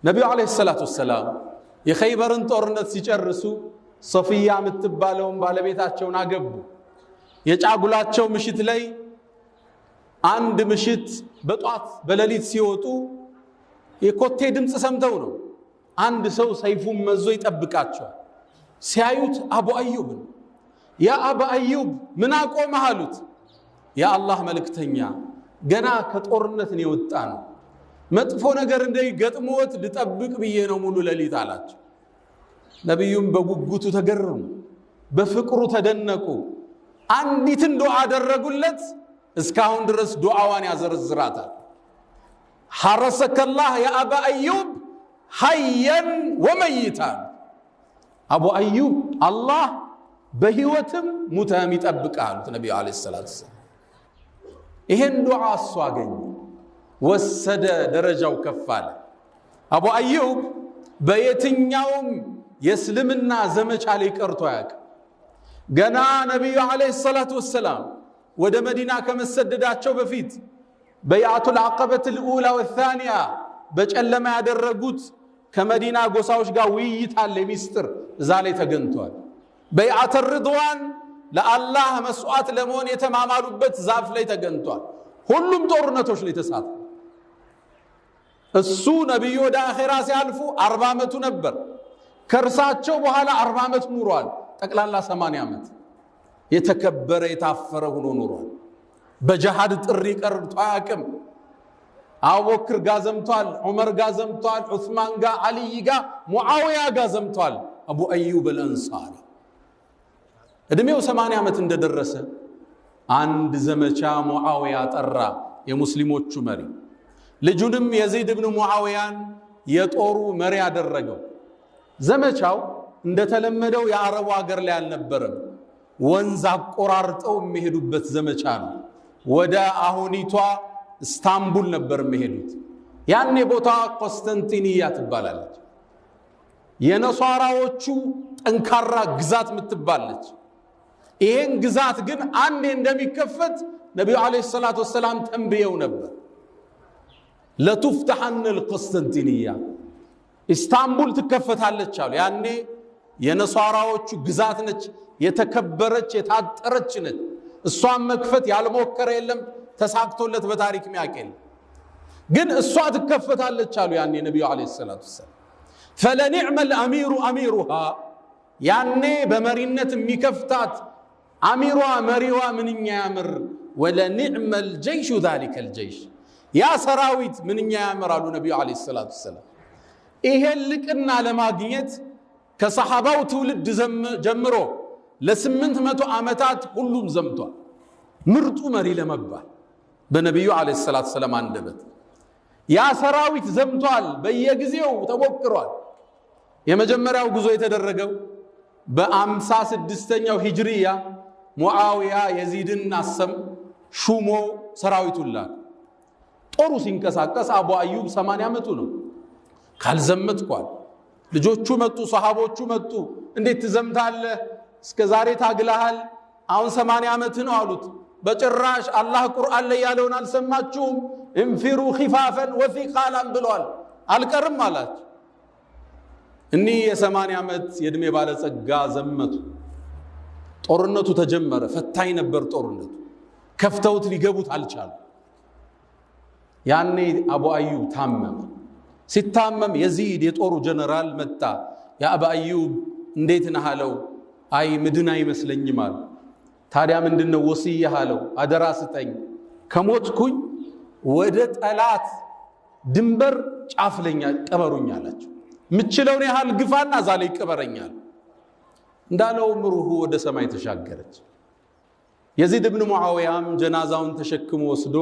ነብዩ አለይሂ ሰላቱ ወሰለም የኸይበርን ጦርነት ሲጨርሱ ሶፊያ የምትባለውን ባለቤታቸውን አገቡ። የጫጉላቸው ምሽት ላይ አንድ ምሽት በጧት በሌሊት ሲወጡ የኮቴ ድምጽ ሰምተው ነው። አንድ ሰው ሰይፉን መዞ ይጠብቃቸዋል። ሲያዩት አቡ አዩብ ያ አቡ አዩብ ምን አቆመህ አሉት። ያ አላህ መልእክተኛ ገና ከጦርነት ነው የወጣ ነው፣ መጥፎ ነገር እንዳይገጥሞት ልጠብቅ ብዬ ነው ሙሉ ሌሊት አላቸው። ነብዩም በጉጉቱ ተገረሙ፣ በፍቅሩ ተደነቁ። አንዲትን ዱዓ አደረጉለት። እስካሁን ድረስ ዱዓዋን ያዘረዝራታል። ሐረሰከላህ ያ አቡ አዩብ ሐየን ወመይታን። አቡ አዩብ አላህ በህይወትም ሙተም ይጠብቃል ነብዩ አለይሂ ሰላቱ ወሰለም። ይሄን ዱዓ እሱ አገኘ፣ ወሰደ፣ ደረጃው ከፍ አለ። አቡ አዩብ በየትኛውም የእስልምና ዘመቻ ላይ ቀርቶ አያውቅም። ገና ነብዩ አለይሂ ሰላቱ ወሰለም ወደ መዲና ከመሰደዳቸው በፊት በይዓቱል ዐቀበቱል ኡላ ወታኒያ በጨለማ ያደረጉት ከመዲና ጎሳዎች ጋር ውይይት አለ፣ ሚስጥር እዛ ላይ ተገኝቷል። በይዓተ ሪድዋን ለአላህ መስዋዕት ለመሆን የተማማሉበት ዛፍ ላይ ተገኝቷል። ሁሉም ጦርነቶች ላይ ተሳትፏል። እሱ ነብዩ ወደ አኺራ ሲያልፉ 40 ዓመቱ ነበር። ከርሳቸው በኋላ 40 ዓመት ኑሯል። ጠቅላላ 80 ዓመት የተከበረ የታፈረ ሆኖ ኑሯል። በጀሃድ ጥሪ ቀርቶ አያውቅም። አቡበክር ጋር ዘምቷል፣ ዑመር ጋር ዘምቷል፣ ዑስማን ጋር፣ አልይ ጋር፣ ሙዓዊያ ጋር ዘምቷል። አቡ አዩብ አልአንሳሪ እድሜው 80 ዓመት እንደደረሰ አንድ ዘመቻ ሙዓዊያ ጠራ፣ የሙስሊሞቹ መሪ። ልጁንም የዘይድ ኢብኑ ሙዓዊያን የጦሩ መሪ ያደረገው። ዘመቻው እንደተለመደው የአረቡ ሀገር ላይ አልነበረም። ወንዝ አቆራርጠው የሚሄዱበት ዘመቻ ነው። ወደ አሁኒቷ ኢስታንቡል ነበር የሚሄዱት። ያኔ ቦታ ቆስጠንጢንያ ትባላለች። የነሷራዎቹ ጠንካራ ግዛት ምትባለች። ይሄን ግዛት ግን አንዴ እንደሚከፈት ነብዩ አለይሂ ሰላቱ ወሰለም ተንብየው ነበር። ለቱፍተሐነ القسطنطينية ኢስታንቡል ትከፈታለች አሉ። ያኔ የነሷራዎቹ ግዛት ነች፣ የተከበረች የታጠረች ነች። እሷን መክፈት ያልሞከረ የለም፣ ተሳክቶለት በታሪክ የሚያቀል ግን እሷ ትከፈታለች አሉ ያኔ ነብዩ አለይሂ ሰላቱ ወሰለም። فلنعم الامير اميرها ያኔ በመሪነት የሚከፍታት አሚሯ መሪዋ ምንኛ ያምር። ولنعم الجيش ذلك الجيش ያ ሰራዊት ምንኛ ያምር አሉ ነብዩ አለይሂ ሰላቱ ወሰለም። ይሄን ልቅና ለማግኘት ከሰሃባው ትውልድ ጀምሮ ለ800 ዓመታት ሁሉም ዘምቷል። ምርጡ መሪ ለመባል በነብዩ አለይሂ ሰላቱ ወሰለም አንደበት ያ ሰራዊት ዘምቷል። በየጊዜው ተሞክሯል። የመጀመሪያው ጉዞ የተደረገው በ56ኛው ሂጅሪያ ሙዓዊያ የዚድን አሰም ሹሞ ሰራዊቱን ላከ። ጦሩ ሲንቀሳቀስ አቡ አዩብ 80 ዓመቱ ነው። ካልዘመትኳል። ልጆቹ መጡ፣ ሰሃቦቹ መጡ። እንዴት ትዘምታለህ? እስከ ዛሬ ታግለሃል፣ አሁን 80 ዓመት ነው አሉት። በጭራሽ አላህ ቁርአን ላይ ያለውን አልሰማችሁም? እንፊሩ ኺፋፈን ወሲቃላን ብሏል። አልቀርም አላቸው። እኒህ የ80 ዓመት የእድሜ ባለጸጋ ዘመቱ። ጦርነቱ ተጀመረ። ፈታኝ ነበር ጦርነቱ። ከፍተውት ሊገቡት አልቻሉ። ያኔ አቡ አዩብ ታመመ። ሲታመም የዚድ የጦሩ ጀነራል መጣ። ያ አቡ አዩብ እንዴት ነህ አለው። አይ ምድን አይመስለኝም አለ። ታዲያ ምንድነው ወሲያ አለው። አደራ ስጠኝ፣ ከሞትኩኝ ወደ ጠላት ድንበር ጫፍለኛ ቀበሩኝ አላቸው። ምችለውን ያህል ግፋና ዛሬ ይቀበረኛል እንዳለው ምሩሁ ወደ ሰማይ ተሻገረች። የዚድ ኢብኑ ሙዓዊያም ጀናዛውን ተሸክሞ ወስዶ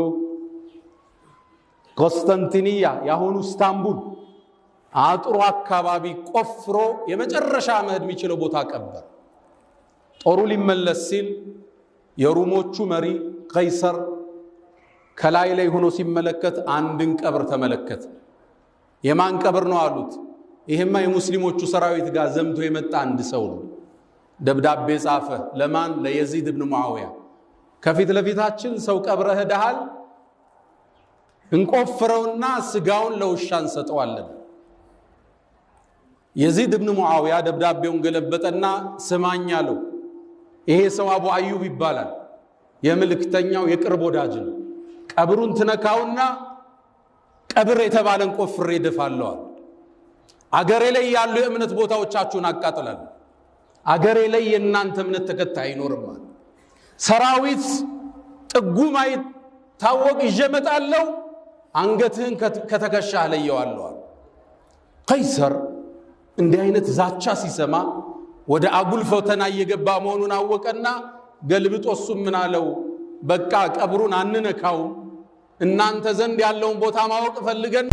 ቆስጠንጢንያ ያሁኑ ኢስታንቡል አጥሩ አካባቢ ቆፍሮ የመጨረሻ መሄድ የሚችለው ቦታ ቀበር። ጦሩ ሊመለስ ሲል የሩሞቹ መሪ ቀይሰር ከላይ ላይ ሆኖ ሲመለከት አንድን ቀብር ተመለከተ። የማን ቀብር ነው አሉት። ይሄማ የሙስሊሞቹ ሰራዊት ጋር ዘምቶ የመጣ አንድ ሰው ነው። ደብዳቤ ጻፈ። ለማን? ለየዚድ ኢብኑ ሙዓዊያ። ከፊት ለፊታችን ሰው ቀብረህ ሄደሃል፣ እንቆፍረውና ስጋውን ለውሻ እንሰጠዋለን። የዚድ ኢብኑ ሙዓዊያ ደብዳቤውን ገለበጠና ስማኝ አለው። ይሄ ሰው አቡ አዩብ ይባላል። የመልእክተኛው የቅርብ ወዳጅ ነው። ቀብሩን ትነካውና ቀብር የተባለን ቆፍሬ ደፋለዋል። አገሬ ላይ ያሉ የእምነት ቦታዎቻችሁን አቃጥላለሁ። አገሬ ላይ የእናንተ እምነት ተከታይ ይኖርማል። ሰራዊት ጥጉማይ ታወቅ ይጀመጣለው አንገትህን ከተከሻህ ለየዋለሁ። ቀይሰር እንዲህ አይነት ዛቻ ሲሰማ ወደ አጉል ፈተና እየገባ መሆኑን አወቀና ገልብጦ ምን አለው? በቃ ቀብሩን አንነካው እናንተ ዘንድ ያለውን ቦታ ማወቅ ፈልገን